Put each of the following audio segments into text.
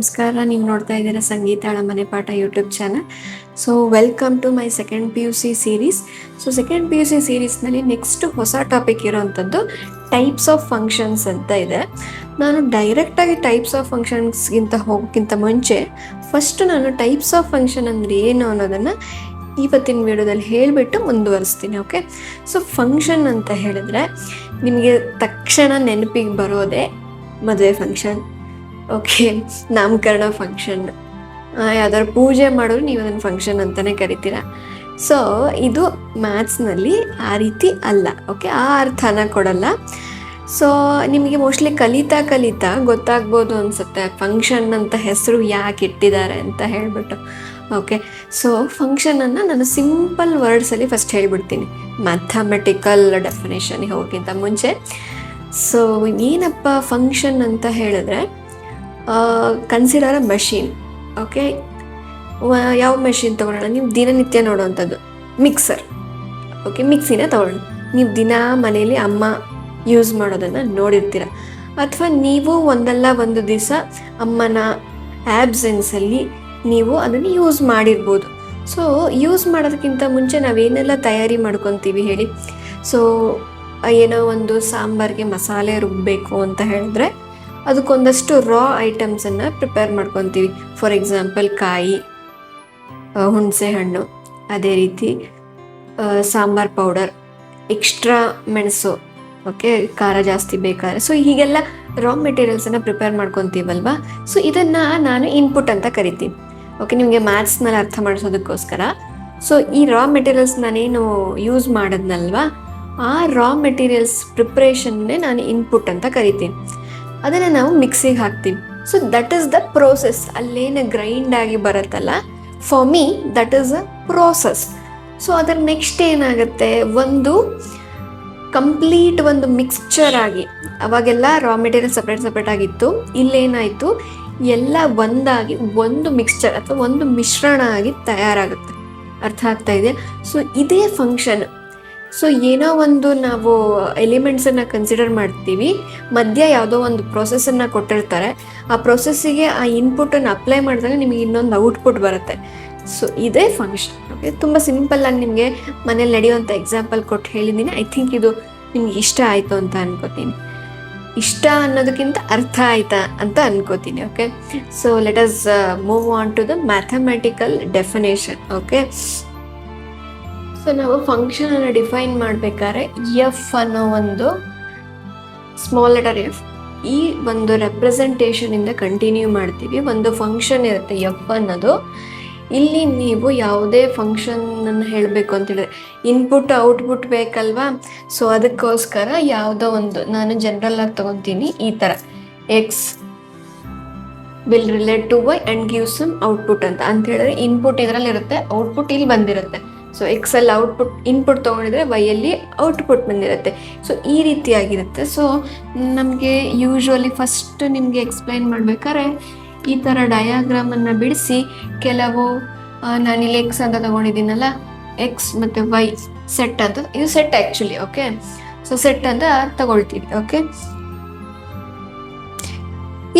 ನಮಸ್ಕಾರ. ನೀವು ನೋಡ್ತಾ ಇದ್ದೀರಾ ಸಂಗೀತಾಳ ಮನೆ ಪಾಠ YouTube channel. So welcome to my second P U C series. So second P U C ಸೀರೀಸ್ನಲ್ಲಿ ನೆಕ್ಸ್ಟ್ ಹೊಸ ಟಾಪಿಕ್ ಇರೋವಂಥದ್ದು ಟೈಪ್ಸ್ ಆಫ್ ಫಂಕ್ಷನ್ಸ್ ಅಂತ ಇದೆ. ನಾನು ಡೈರೆಕ್ಟಾಗಿ ಟೈಪ್ಸ್ ಆಫ್ ಫಂಕ್ಷನ್ಸ್ಗಿಂತ ಹೋಗೋಕ್ಕಿಂತ ಮುಂಚೆ ಫಸ್ಟ್ ನಾನು ಟೈಪ್ಸ್ ಆಫ್ ಫಂಕ್ಷನ್ ಅಂದರೆ ಏನು ಅನ್ನೋದನ್ನು ಇವತ್ತಿನ ವಿಡಿಯೋದಲ್ಲಿ ಹೇಳಿಬಿಟ್ಟು ಮುಂದುವರಿಸ್ತೀನಿ. ಓಕೆ, ಸೊ ಫಂಕ್ಷನ್ ಅಂತ ಹೇಳಿದ್ರೆ ನಿಮಗೆ ತಕ್ಷಣ ನೆನಪಿಗೆ ಬರೋದೇ ಮದುವೆ ಫಂಕ್ಷನ್, ಓಕೆ, ನಾಮಕರಣ ಫಂಕ್ಷನ್, ಯಾವ್ದಾದ್ರು ಪೂಜೆ ಮಾಡಿದ್ರು ನೀವು ಅದನ್ನು ಫಂಕ್ಷನ್ ಅಂತಲೇ ಕರಿತೀರ. ಸೊ ಇದು ಮ್ಯಾಥ್ಸ್ನಲ್ಲಿ ಆ ರೀತಿ ಅಲ್ಲ, ಓಕೆ, ಆ ಅರ್ಥನ ಕೊಡಲ್ಲ. ಸೊ ನಿಮಗೆ ಮೋಸ್ಟ್ಲಿ ಕಲಿತಾ ಗೊತ್ತಾಗ್ಬೋದು ಅನಿಸುತ್ತೆ ಫಂಕ್ಷನ್ ಅಂತ ಹೆಸರು ಯಾಕೆ ಇಟ್ಟಿದ್ದಾರೆ ಅಂತ ಹೇಳಿಬಿಟ್ಟು. ಓಕೆ, ಸೊ ಫಂಕ್ಷನನ್ನು ನಾನು ಸಿಂಪಲ್ ವರ್ಡ್ಸಲ್ಲಿ ಫಸ್ಟ್ ಹೇಳಿಬಿಡ್ತೀನಿ, ಮ್ಯಾಥಮೆಟಿಕಲ್ ಡೆಫಿನೇಷನ್ಗೆ ಹೋಗೋಕ್ಕಿಂತ ಮುಂಚೆ. ಸೊ ಏನಪ್ಪ ಫಂಕ್ಷನ್ ಅಂತ ಹೇಳಿದ್ರೆ ಕನ್ಸಿಡರ್ ಅ ಮಷೀನ್. ಓಕೆ, ಯಾವ ಮೆಷಿನ್ ತೊಗೊಳ್ಳೋಣ? ನೀವು ದಿನನಿತ್ಯ ನೋಡುವಂಥದ್ದು ಮಿಕ್ಸರ್. ಓಕೆ, ಮಿಕ್ಸಿನ ತೊಗೊಳ್ಳೋಣ. ನೀವು ದಿನ ಮನೇಲಿ ಅಮ್ಮ ಯೂಸ್ ಮಾಡೋದನ್ನು ನೋಡಿರ್ತೀರ, ಅಥವಾ ನೀವು ಒಂದಲ್ಲ ಒಂದು ದಿವಸ ಅಮ್ಮನ ಆ್ಯಬ್ಸೆನ್ಸಲ್ಲಿ ನೀವು ಅದನ್ನು ಯೂಸ್ ಮಾಡಿರ್ಬೋದು. ಸೊ ಯೂಸ್ ಮಾಡೋದಕ್ಕಿಂತ ಮುಂಚೆ ನಾವೇನೆಲ್ಲ ತಯಾರಿ ಮಾಡ್ಕೊತೀವಿ ಹೇಳಿ? ಸೊ ಏನೋ ಒಂದು ಸಾಂಬಾರಿಗೆ ಮಸಾಲೆ ರುಬ್ಬಬೇಕು ಅಂತ ಹೇಳಿದ್ರೆ ಅದಕ್ಕೊಂದಷ್ಟು ರಾ ಐಟಮ್ಸನ್ನು ಪ್ರಿಪೇರ್ ಮಾಡ್ಕೊತೀವಿ. ಫಾರ್ ಎಕ್ಸಾಂಪಲ್ ಕಾಯಿ, ಹುಣಸೆ ಹಣ್ಣು, ಅದೇ ರೀತಿ ಸಾಂಬಾರ್ ಪೌಡರ್, ಎಕ್ಸ್ಟ್ರಾ ಮೆಣಸು, ಓಕೆ, ಖಾರ ಜಾಸ್ತಿ ಬೇಕಾದ್ರೆ. ಸೊ ಹೀಗೆಲ್ಲ ರಾ ಮೆಟೀರಿಯಲ್ಸನ್ನು ಪ್ರಿಪೇರ್ ಮಾಡ್ಕೊತೀವಲ್ವಾ? ಸೊ ಇದನ್ನು ನಾನು ಇನ್ಪುಟ್ ಅಂತ ಕರಿತೀನಿ. ಓಕೆ, ನಿಮಗೆ ಮ್ಯಾಥ್ಸ್ನಲ್ಲಿ ಅರ್ಥ ಮಾಡಿಸೋದಕ್ಕೋಸ್ಕರ. ಸೊ ಈ ರಾ ಮೆಟೀರಿಯಲ್ಸ್ ನಾನೇನು ಯೂಸ್ ಮಾಡಿದ್ನಲ್ವಾ, ಆ ರಾ ಮೆಟೀರಿಯಲ್ಸ್ ಪ್ರಿಪ್ರೇಷನ್ನೇ ನಾನು ಇನ್ಪುಟ್ ಅಂತ ಕರಿತೀನಿ. ಅದನ್ನು ನಾವು ಮಿಕ್ಸಿಗೆ ಹಾಕ್ತೀವಿ. So that is the process. ಅಲ್ಲೇನು ಗ್ರೈಂಡ್ ಆಗಿ ಬರುತ್ತಲ್ಲ, for me that is a process. So ಅದರ ನೆಕ್ಸ್ಟ್ ಏನಾಗುತ್ತೆ, ಒಂದು ಕಂಪ್ಲೀಟ್ ಒಂದು ಮಿಕ್ಸ್ಚರ್ ಆಗಿ, ಅವಾಗೆಲ್ಲ ರಾ ಮೆಟೀರಿಯಲ್ ಸಪ್ರೇಟ್ ಆಗಿತ್ತು, ಇಲ್ಲೇನಾಯಿತು ಎಲ್ಲ ಒಂದಾಗಿ ಒಂದು ಮಿಕ್ಸ್ಚರ್ ಅಥವಾ ಒಂದು ಮಿಶ್ರಣ ಆಗಿ ತಯಾರಾಗುತ್ತೆ. ಅರ್ಥ ಆಗ್ತಾ ಇದೆ? ಸೊ ಇದೇ ಫಂಕ್ಷನ್. ಸೊ ಏನೋ ಒಂದು ನಾವು ಎಲಿಮೆಂಟ್ಸನ್ನು ಕನ್ಸಿಡರ್ ಮಾಡ್ತೀವಿ, ಮಧ್ಯ ಯಾವುದೋ ಒಂದು ಪ್ರೊಸೆಸನ್ನು ಕೊಟ್ಟಿರ್ತಾರೆ, ಆ ಪ್ರೊಸೆಸ್ಸಿಗೆ ಆ ಇನ್ಪುಟನ್ನು ಅಪ್ಲೈ ಮಾಡಿದಾಗ ನಿಮಗೆ ಇನ್ನೊಂದು ಔಟ್ಪುಟ್ ಬರುತ್ತೆ. ಸೊ ಇದೇ ಫಂಕ್ಷನ್. ಓಕೆ, ತುಂಬ ಸಿಂಪಲ್ಲಾಗಿ ನಿಮಗೆ ಮನೇಲಿ ನಡೆಯುವಂಥ ಎಕ್ಸಾಂಪಲ್ ಕೊಟ್ಟು ಹೇಳಿದ್ದೀನಿ. ಐ ಥಿಂಕ್ ಇದು ನಿಮ್ಗೆ ಇಷ್ಟ ಆಯಿತು ಅಂತ ಅನ್ಕೋತೀನಿ. ಇಷ್ಟ ಅನ್ನೋದಕ್ಕಿಂತ ಅರ್ಥ ಆಯ್ತಾ ಅಂತ ಅನ್ಕೋತೀನಿ. Okay, so let us move on to the mathematical definition. Okay, so ನಾವು ಫಂಕ್ಷನನ್ನು ಡಿಫೈನ್ ಮಾಡಬೇಕಾದ್ರೆ ಎಫ್ ಅನ್ನೋ ಒಂದು ಸ್ಮಾಲ್ ಲೆಟರ್ ಎಫ್, ಈ ಒಂದು ರೆಪ್ರೆಸೆಂಟೇಷನಿಂದ ಕಂಟಿನ್ಯೂ ಮಾಡ್ತೀವಿ. ಒಂದು ಫಂಕ್ಷನ್ ಇರುತ್ತೆ ಎಫ್ ಅನ್ನೋದು. ಇಲ್ಲಿ ನೀವು ಯಾವುದೇ ಫಂಕ್ಷನನ್ನು ಹೇಳಬೇಕು ಅಂತೇಳಿದ್ರೆ ಇನ್ಪುಟ್ ಔಟ್ಪುಟ್ ಬೇಕಲ್ವಾ? ಸೊ ಅದಕ್ಕೋಸ್ಕರ ಯಾವುದೋ ಒಂದು ನಾನು ಜನರಲ್ ಆಗಿ ತೊಗೊತೀನಿ. ಈ ಥರ X will relate to Y and give some output ಅಂತ ಹೇಳಿದ್ರೆ ಇನ್ಪುಟ್ ಇದರಲ್ಲಿ ಇರುತ್ತೆ, ಔಟ್ಪುಟ್ ಇಲ್ಲಿ ಬಂದಿರುತ್ತೆ. ಸೊ ಎಕ್ಸಲ್ಲಿ ಔಟ್ಪುಟ್ ಇನ್ಪುಟ್ ತೊಗೊಂಡಿದ್ರೆ ವೈಯಲ್ಲಿ ಔಟ್ಪುಟ್ ಬಂದಿರುತ್ತೆ. ಸೊ ಈ ರೀತಿಯಾಗಿರುತ್ತೆ. ಸೊ ನಮಗೆ ಯೂಶ್ವಲಿ ಫಸ್ಟ್ ನಿಮಗೆ ಎಕ್ಸ್ಪ್ಲೈನ್ ಮಾಡಬೇಕಾದ್ರೆ ಈ ಥರ ಡಯಾಗ್ರಾಮನ್ನು ಬಿಡಿಸಿ, ಕೆಲವು ನಾನಿಲ್ಲಿ ಎಕ್ಸ್ ಅಂತ ತೊಗೊಂಡಿದ್ದೀನಲ್ಲ, ಎಕ್ಸ್ ಮತ್ತು ವೈ ಸೆಟ್ ಅಂತ, ಇದು set actually. Okay, so set ಅಂತ ತಗೊಳ್ತೀವಿ. ಓಕೆ,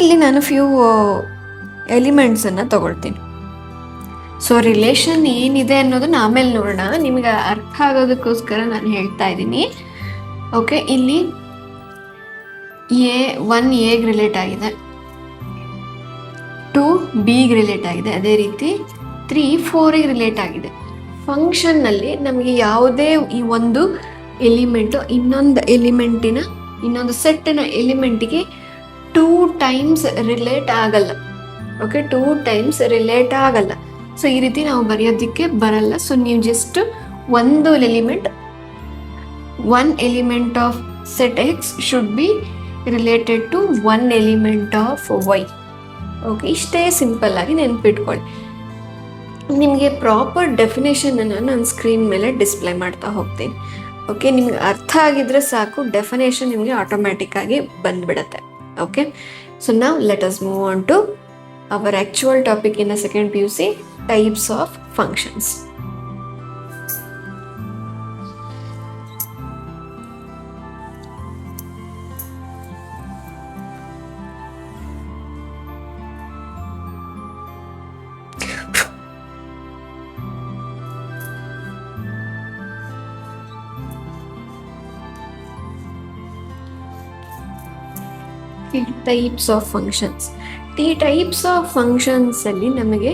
ಇಲ್ಲಿ ನಾನು ಫ್ಯೂ ಎಲಿಮೆಂಟ್ಸನ್ನು ತಗೊಳ್ತೀನಿ. ಸೊ ರಿಲೇಷನ್ ಏನಿದೆ ಅನ್ನೋದನ್ನ ಆಮೇಲೆ ನೋಡೋಣ, ನಿಮಗೆ ಅರ್ಥ ಆಗೋದಕ್ಕೋಸ್ಕರ ನಾನು ಹೇಳ್ತಾ ಇದ್ದೀನಿ. ಓಕೆ, ಇಲ್ಲಿ ಒನ್ ಎಗೆ ರಿಲೇಟ್ ಆಗಿದೆ, 2 ಬಿಗೆ ರಿಲೇಟ್ ಆಗಿದೆ, ಅದೇ ರೀತಿ 3 4ಗೆ ರಿಲೇಟ್ ಆಗಿದೆ. ಫಂಕ್ಷನ್ನಲ್ಲಿ ನಮಗೆ ಯಾವುದೇ ಈ ಒಂದು ಎಲಿಮೆಂಟು ಇನ್ನೊಂದು ಎಲಿಮೆಂಟಿನ ಇನ್ನೊಂದು ಸೆಟ್ಟಿನ ಎಲಿಮೆಂಟಿಗೆ 2 ಟೈಮ್ಸ್ ರಿಲೇಟ್ ಆಗಲ್ಲ. ಓಕೆ, 2 ಟೈಮ್ಸ್ ರಿಲೇಟ್ ಆಗಲ್ಲ. ಸೊ ಈ ರೀತಿ ನಾವು ಬರೆಯೋದಕ್ಕೆ ಬರಲ್ಲ. ಸೊ ನೀವು ಜಸ್ಟ್ ಒಂದು element, one element of set X should be related to one element of Y. Okay, ಇಷ್ಟೇ ಸಿಂಪಲ್ ಆಗಿ ನೆನ್ಪಿಟ್ಕೊಳ್ಳಿ. ನಿಮಗೆ ಪ್ರಾಪರ್ ಡೆಫಿನೇಷನನ್ನು ನಾನು ಸ್ಕ್ರೀನ್ ಮೇಲೆ ಡಿಸ್ಪ್ಲೇ ಮಾಡ್ತಾ ಹೋಗ್ತೀನಿ. ಓಕೆ, ನಿಮ್ಗೆ ಅರ್ಥ ಆಗಿದ್ರೆ ಸಾಕು, ಡೆಫಿನೇಷನ್ ನಿಮಗೆ ಆಟೋಮ್ಯಾಟಿಕ್ ಆಗಿ ಬಂದ್ಬಿಡತ್ತೆ. ಓಕೆ, ಸೊ ನಾವು let us move on to our actual topic in the second PUC, types of functions. Types of functions. ಈ ಟೈಪ್ಸ್ ಆಫ್ ಫಂಕ್ಷನ್ಸ್ ಅಲ್ಲಿ ನಮಗೆ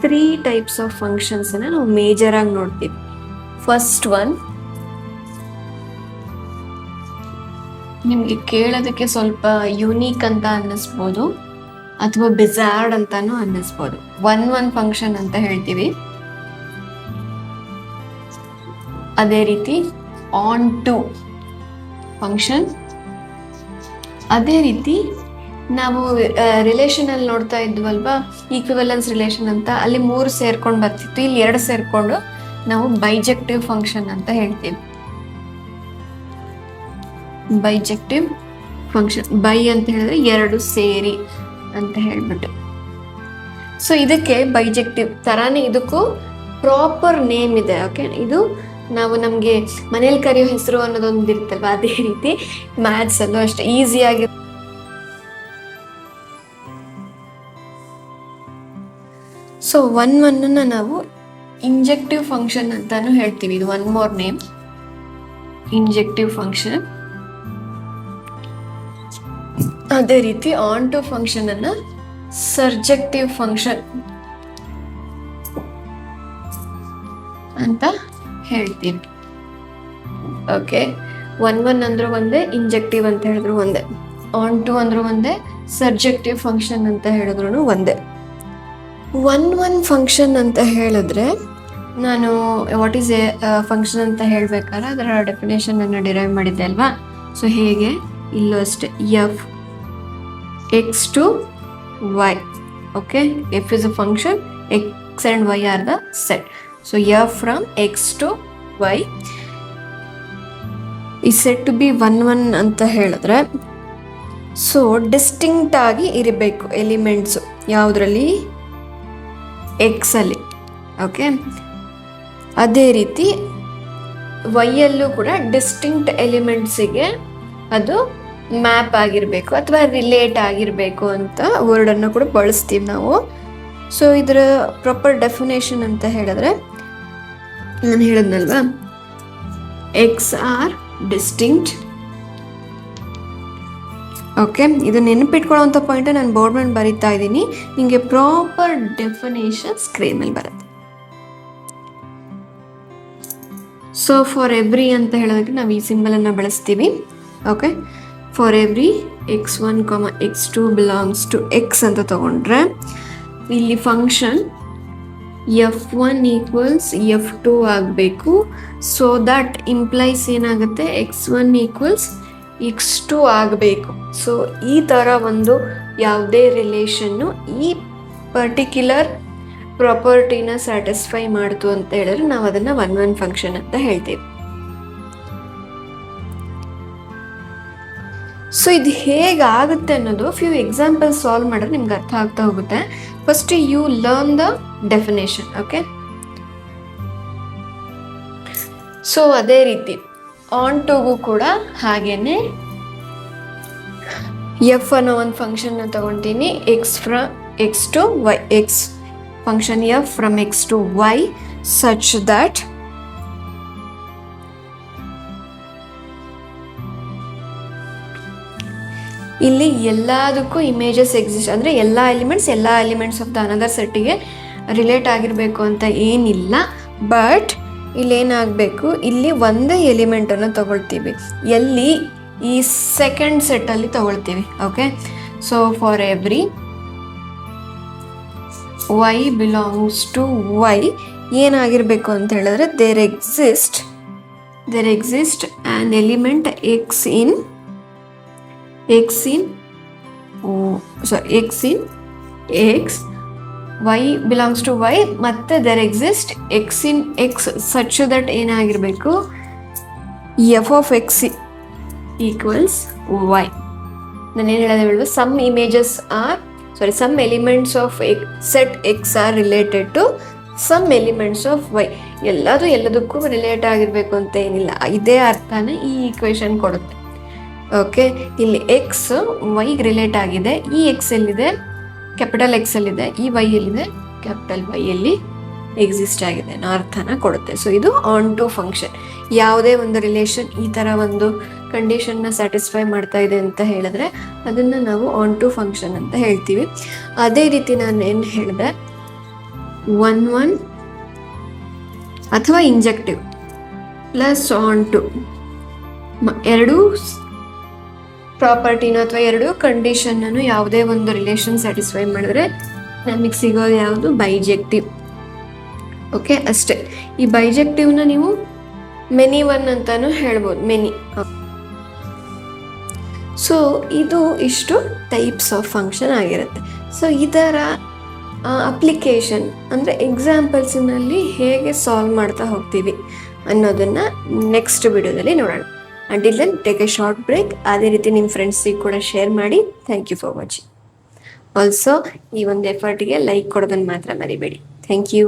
3 ಟೈಪ್ಸ್ ಆಫ್ ಫಂಕ್ಷನ್ಸ್ ಅನ್ನ ನಾವು ಮೇಜರ್ ಆಗಿ ನೋಡ್ತೀವಿ. ಫಸ್ಟ್ ಒನ್, ನಿಮ್ಗೆ ಕೇಳೋದಕ್ಕೆ ಸ್ವಲ್ಪ ಯೂನಿಕ್ ಅಂತ ಅನ್ನಿಸ್ಬೋದು ಅಥವಾ ಬಿಜಾರ್ಡ್ ಅಂತಾನು ಅನ್ನಿಸ್ಬೋದು. ಒನ್ ಫಂಕ್ಷನ್ ಅಂತ ಹೇಳ್ತೀವಿ. ಅದೇ ರೀತಿ ಆನ್ ಟು ಫಂಕ್ಷನ್. ಅದೇ ರೀತಿ ನಾವು ರಿಲೇಷನ್ ಅಲ್ಲಿ ನೋಡ್ತಾ ಇದ್ವಲ್ವಾ, ಈಕ್ವಿವೆಲೆನ್ಸ್ ರಿಲೇಷನ್ ಅಂತ, ಅಲ್ಲಿ 3 ಸೇರ್ಕೊಂಡು ಬರ್ತಿತ್ತು, ಇಲ್ಲಿ 2 ಸೇರ್ಕೊಂಡು ನಾವು ಬೈಜೆಕ್ಟಿವ್ ಫಂಕ್ಷನ್ ಅಂತ ಹೇಳ್ತೀವಿ. ಬೈಜೆಕ್ಟಿವ್ ಫಂಕ್ಷನ್, ಬೈ ಅಂತ ಹೇಳಿದ್ರೆ 2 ಸೇರಿ ಅಂತ ಹೇಳ್ಬಿಟ್ಟು. ಸೊ ಇದಕ್ಕೆ ಬೈಜೆಕ್ಟಿವ್ ತರಾನೇ ಇದಕ್ಕೂ ಪ್ರಾಪರ್ ನೇಮ್ ಇದೆ. ಓಕೆ, ಇದು ನಾವು ನಮಗೆ ಮನೇಲಿ ಕರೆಯೋ ಹೆಸರು ಅನ್ನೋದೊಂದು ಇರ್ತಲ್ವ, ಅದೇ ರೀತಿ ಮ್ಯಾಥ್ಸ್ ಅಲ್ಲೂ ಅಷ್ಟೇ ಈಸಿಯಾಗಿ. ಸೊ ಒನ್ನ ನಾವು ಇಂಜೆಕ್ಟಿವ್ ಫಂಕ್ಷನ್ ಅಂತಾನು ಹೇಳ್ತೀವಿ. ಇದು ಒನ್ ಮೋರ್ ನೇಮ್, ಇಂಜೆಕ್ಟಿವ್ ಫಂಕ್ಷನ್. ಅದೇ ರೀತಿ ಆನ್ ಟು ಫಂಕ್ಷನ್ ಅನ್ನ ಸರ್ಜೆಕ್ಟಿವ್ ಫಂಕ್ಷನ್ ಅಂತ ಹೇಳ್ತೀವಿ. ಓಕೆ, ಒನ್ ಅಂದ್ರೂ ಒಂದೇ, ಇಂಜೆಕ್ಟಿವ್ ಅಂತ ಹೇಳಿದ್ರು ಒಂದೇ, ಆನ್ ಟು ಅಂದ್ರೂ ಒಂದೇ, ಸರ್ಜೆಕ್ಟಿವ್ ಫಂಕ್ಷನ್ ಅಂತ ಹೇಳಿದ್ರು ಒಂದೇ. ಒನ್ ಫಂಕ್ಷನ್ ಅಂತ ಹೇಳಿದ್ರೆ ನಾನು ವಾಟ್ ಈಸ್ ಎ ಫಂಕ್ಷನ್ ಅಂತ ಹೇಳ್ಬೇಕಾದ್ರೆ ಅದರ ಡೆಫಿನೇಷನ್ ಅನ್ನು ಡಿರೈವ್ ಮಾಡಿದ್ದೆ ಅಲ್ವಾ. ಸೊ ಹೇಗೆ ಇಲ್ಲೂ ಅಷ್ಟೇ, F X to Y. Okay, F is a function, X and Y are the set. So F from X to Y ಈ ಸೆಟ್ ಟು ಬಿ ಒನ್ ಅಂತ ಹೇಳಿದ್ರೆ, ಸೊ ಡಿಸ್ಟಿಂಕ್ಟ್ ಆಗಿ ಇರಬೇಕು ಎಲಿಮೆಂಟ್ಸು. ಯಾವುದ್ರಲ್ಲಿ? ಎಕ್ಸ್ ಅಲ್ಲಿ. ಓಕೆ, ಅದೇ ರೀತಿ ವೈಯಲ್ಲೂ ಕೂಡ ಡಿಸ್ಟಿಂಕ್ಟ್ ಎಲಿಮೆಂಟ್ಸಿಗೆ ಅದು ಮ್ಯಾಪ್ ಆಗಿರಬೇಕು ಅಥವಾ ರಿಲೇಟ್ ಆಗಿರಬೇಕು ಅಂತ ವರ್ಡನ್ನು ಕೂಡ ಬಳಸ್ತೀವಿ ನಾವು. ಸೊ ಇದರ ಪ್ರಾಪರ್ ಡೆಫಿನೇಷನ್ ಅಂತ ಹೇಳಿದ್ರೆ ನಾನು ಹೇಳಿದ್ನಲ್ವಾ, ಎಕ್ಸ್ ಆರ್ ಡಿಸ್ಟಿಂಕ್ಟ್. ಓಕೆ, ಇದು ನೆನಪಿಟ್ಕೊಳ್ಳೋವಂಥ ಪಾಯಿಂಟ್ ನಾನು ಬೋರ್ಡ್ ಮೇಲೆ ಬರೀತಾ ಇದ್ದೀನಿ, ನಿಮಗೆ ಪ್ರಾಪರ್ ಡೆಫಿನೇಷನ್ ಸ್ಕ್ರೀನ್ ಮೇಲೆ ಬರುತ್ತೆ. ಸೊ ಫಾರ್ ಎವ್ರಿ ಅಂತ ಹೇಳೋದಕ್ಕೆ ನಾವು ಈ ಸಿಂಬಲ್ ಅನ್ನ ಬಳಸ್ತೀವಿ. Okay, for every x1, x2 belongs to X ಅಂತ ತಗೊಂಡ್ರೆ ಇಲ್ಲಿ ಫಂಕ್ಷನ್ f1 ಈಕ್ವಲ್ಸ್ f2 ಆಗಬೇಕು. ಸೊ ದಟ್ ಇಂಪ್ಲೈಸ್ ಏನಾಗುತ್ತೆ, x1 ಈಕ್ವಲ್ಸ್ x2 ಆಗಬೇಕು. ಸೊ ಈ ಥರ ಒಂದು ಯಾವುದೇ ರಿಲೇಷನ್ನು ಈ ಪರ್ಟಿಕ್ಯುಲರ್ ಪ್ರಾಪರ್ಟಿನ ಸ್ಯಾಟಿಸ್ಫೈ ಮಾಡ್ತು ಅಂತ ಹೇಳಿದ್ರೆ ನಾವು ಅದನ್ನು ಒನ್ ಫಂಕ್ಷನ್ ಅಂತ ಹೇಳ್ತೀವಿ. ಸೊ ಇದು ಹೇಗಾಗುತ್ತೆ ಅನ್ನೋದು ಫ್ಯೂ ಎಕ್ಸಾಂಪಲ್ ಸಾಲ್ವ್ ಮಾಡಿದ್ರೆ ನಿಮ್ಗೆ ಅರ್ಥ ಆಗ್ತಾ ಹೋಗುತ್ತೆ. First you learn the definition. Okay, so ಅದೇ ರೀತಿ ಆನ್ ಟುಗೂ ಕೂಡ ಹಾಗೇನೆ ಎಫ್ ಅನ್ನೋ ಒಂದು ಫಂಕ್ಷನ್ ತಗೊಳ್ತೀನಿ, X from X to Y, X function F from X to Y such that ಇಲ್ಲಿ ಎಲ್ಲದಕ್ಕೂ ಇಮೇಜಸ್ ಎಕ್ಸಿಸ್ಟ್, ಅಂದರೆ ಎಲ್ಲ ಎಲಿಮೆಂಟ್ಸ್ ಆಫ್ ದ ಅನದರ್ ಸೆಟ್ಟಿಗೆ ರಿಲೇಟ್ ಆಗಿರಬೇಕು ಅಂತ ಏನಿಲ್ಲ. ಬಟ್ ಇಲ್ಲೇನಾಗಬೇಕು, ಇಲ್ಲಿ ಒಂದೇ ಎಲಿಮೆಂಟನ್ನು ತಗೊಳ್ತೀವಿ, ಎಲ್ಲಿ ಈ ಸೆಕೆಂಡ್ ಸೆಟ್ಟಲ್ಲಿ ತಗೊಳ್ತೀವಿ. Okay, so for every Y belongs to Y ಏನಾಗಿರಬೇಕು ಅಂತ ಹೇಳಿದ್ರೆ there exist an element X in X, Y belongs to Y, ಮತ್ತೆ there exist X in X such that ಏನಾಗಿರಬೇಕು, F of X equals Y. ನಾನೇನು ಹೇಳೋದು, some elements of set X are related to some elements of Y. ಎಲ್ಲದಕ್ಕೂ relate ಆಗಿರಬೇಕು ಅಂತ ಏನಿಲ್ಲ, ಇದೇ ಅರ್ಥನ ಈ ಈಕ್ವೇಶನ್ ಕೊಡುತ್ತೆ. ಓಕೆ, ಇಲ್ಲಿ ಎಕ್ಸ್ ವೈಗೆ ರಿಲೇಟ್ ಆಗಿದೆ, ಈ ಎಕ್ಸ್ ಎಲ್ಲಿದೆ, ಕ್ಯಾಪಿಟಲ್ ಎಕ್ಸ್ ಅಲ್ಲಿದೆ, ಈ ವೈ ಎಲ್ಲಿದೆ, ಕ್ಯಾಪಿಟಲ್ ವೈ ಅಲ್ಲಿ ಎಕ್ಸಿಸ್ಟ್ ಆಗಿದೆ ಅನ್ನೋ ಅರ್ಥನ ಕೊಡುತ್ತೆ. ಸೊ ಇದು ಆನ್ ಟು ಫಂಕ್ಷನ್. ಯಾವುದೇ ಒಂದು ರಿಲೇಷನ್ ಈ ಥರ ಒಂದು ಕಂಡೀಷನ್ನ ಸ್ಯಾಟಿಸ್ಫೈ ಮಾಡ್ತಾ ಇದೆ ಅಂತ ಹೇಳಿದ್ರೆ ಅದನ್ನು ನಾವು ಆನ್ ಟು ಫಂಕ್ಷನ್ ಅಂತ ಹೇಳ್ತೀವಿ. ಅದೇ ರೀತಿ ನಾನು ಏನು ಹೇಳಿದೆ, 1 ಅಥವಾ ಇಂಜೆಕ್ಟಿವ್ ಪ್ಲಸ್ ಆನ್ ಟು ಎರಡೂ ಪ್ರಾಪರ್ಟಿನ ಅಥವಾ ಎರಡು ಕಂಡೀಷನ್ನನ್ನು ಯಾವುದೇ ಒಂದು ರಿಲೇಷನ್ ಸ್ಯಾಟಿಸ್ಫೈ ಮಾಡಿದ್ರೆ ನಮಗೆ ಸಿಗೋದು ಯಾವುದು? ಬೈಜೆಕ್ಟಿವ್. ಓಕೆ, ಅಷ್ಟೇ. ಈ ಬೈಜೆಕ್ಟಿವ್ನ ನೀವು ಮೆನಿ ಒನ್ ಅಂತಾನು ಹೇಳ್ಬೋದು, ಮೆನಿ. ಸೊ ಇದು ಇಷ್ಟು ಟೈಪ್ಸ್ ಆಫ್ ಫಂಕ್ಷನ್ ಆಗಿರುತ್ತೆ. ಸೊ ಇದರ ಅಪ್ಲಿಕೇಶನ್ ಅಂದರೆ ಎಕ್ಸಾಂಪಲ್ಸ್ನಲ್ಲಿ ಹೇಗೆ ಸಾಲ್ವ್ ಮಾಡ್ತಾ ಹೋಗ್ತೀವಿ ಅನ್ನೋದನ್ನು ನೆಕ್ಸ್ಟ್ ವಿಡಿಯೋದಲ್ಲಿ ನೋಡೋಣ. Until then take a short break. ಅದೇ ರೀತಿ ನಿಮ್ಮ ಫ್ರೆಂಡ್ಸಿಗೆ ಕೂಡ ಶೇರ್ ಮಾಡಿ. Thank you for watching. Also ಈ ಒಂದು ಎಫರ್ಟ್ಗೆ ಲೈಕ್ ಕೊಡೋದನ್ನು ಮಾತ್ರ ಮರಿಬೇಡಿ. Thank you.